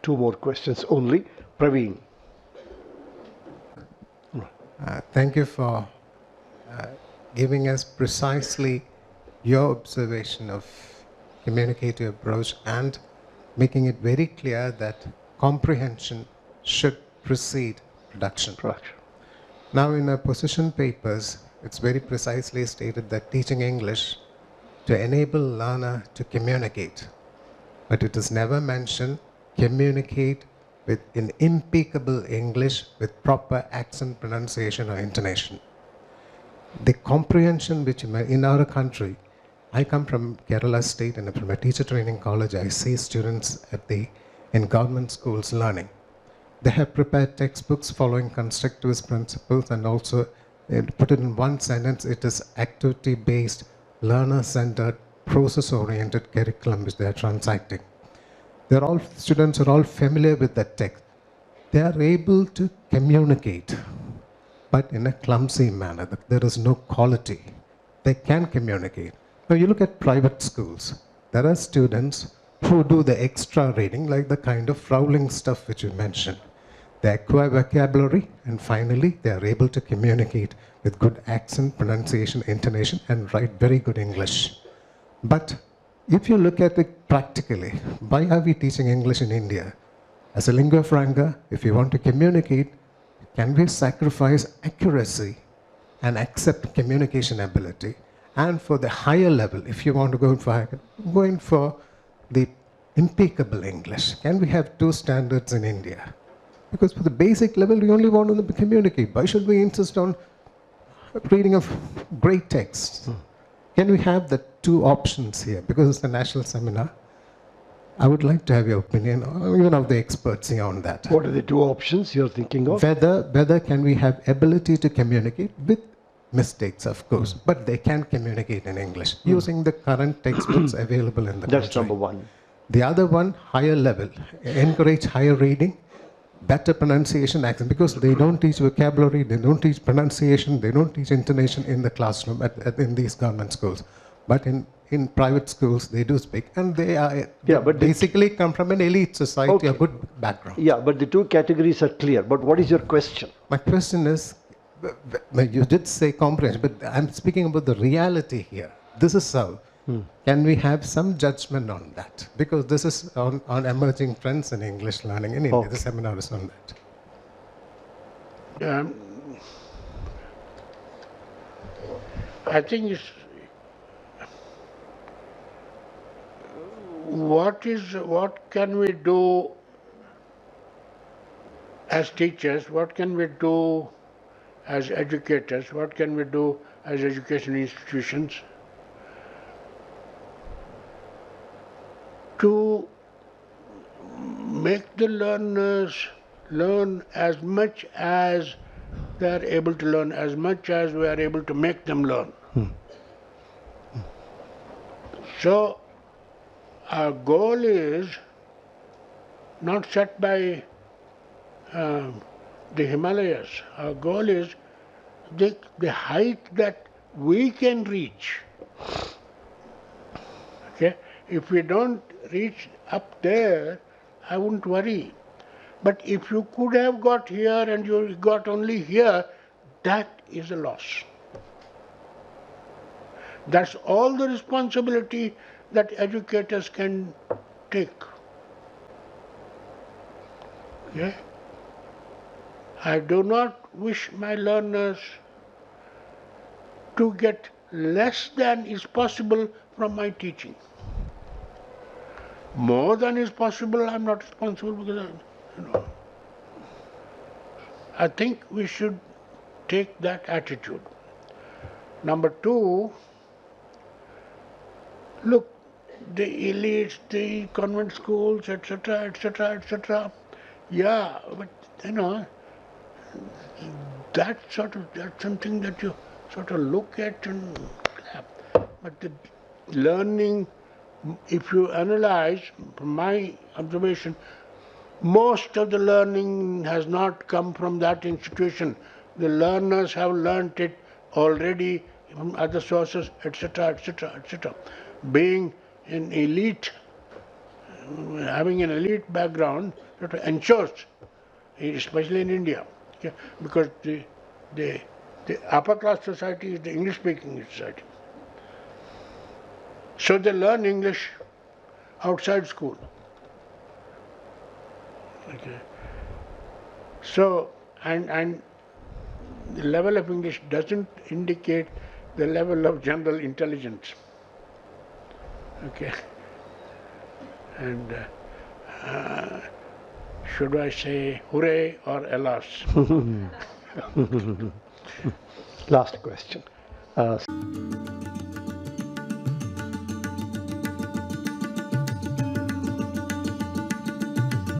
Two more questions only. Praveen. Thank you for giving us precisely your observation of communicative approach and making it very clear that comprehension should precede production. Now in our position papers, it's very precisely stated that teaching English to enable learner to communicate, but it is never mentioned communicate in impeccable English with proper accent, pronunciation or intonation. The comprehension which in our country, I come from Kerala state and from a teacher training college, I see students in government schools learning. They have prepared textbooks following constructivist principles and also put it in one sentence, it is activity-based, learner-centered, process-oriented curriculum which they are transacting. Students are all familiar with that text. They are able to communicate, but in a clumsy manner. There is no quality. They can communicate. Now you look at private schools. There are students who do the extra reading, like the kind of Rowling stuff which you mentioned. They acquire vocabulary, and finally they are able to communicate with good accent, pronunciation, intonation, and write very good English. But if you look at it practically, why are we teaching English in India? As a lingua franca, if you want to communicate, can we sacrifice accuracy and accept communication ability? And for the higher level, if you want to go for the impeccable English, can we have two standards in India? Because for the basic level, we only want to communicate. Why should we insist on reading of great texts? Can we have the two options here? Because it's a national seminar. I would like to have your opinion, even of the experts here on that. What are the two options you're thinking of? Whether can we have ability to communicate with mistakes, of course, but they can communicate in English using the current textbooks available in the country. That's number one. The other one, higher level, encourage higher reading, better pronunciation, accent, because they don't teach vocabulary, they don't teach pronunciation, they don't teach intonation in the classroom in these government schools. But in private schools, they do speak, and they are basically come from an elite society, a good background. Yeah, but the two categories are clear. But what is your question? My question is, you did say comprehension, but I'm speaking about the reality here. This is how. Can we have some judgment on that? Because this is on emerging trends in English learning in India. The seminar is on that. I think it's what can we do as teachers, what can we do as educators, what can we do as education institutions to make the learners learn as much as they are able to learn, as much as we are able to make them learn. So our goal is not set by the Himalayas. Our goal is the height that we can reach. Okay? If we don't reach up there, I wouldn't worry. But if you could have got here and you got only here, that is a loss. That's all the responsibility that educators can take. Okay? I do not wish my learners to get less than is possible from my teaching. More than is possible, I'm not responsible because I think we should take that attitude. Number two, look, the elites, the convent schools, etc., etc., etc. Yeah, but that's something that you sort of look at and clap. But the learning, if you analyze, from my observation, most of the learning has not come from that institution. The learners have learnt it already from other sources, etc., etc., etc. Being an elite having an elite background sort of ensures, especially in India, okay, because the upper class society is the English speaking society. So they learn English outside school. Okay. So, and the level of English doesn't indicate the level of general intelligence. Okay. And should I say hooray or alas? Last question.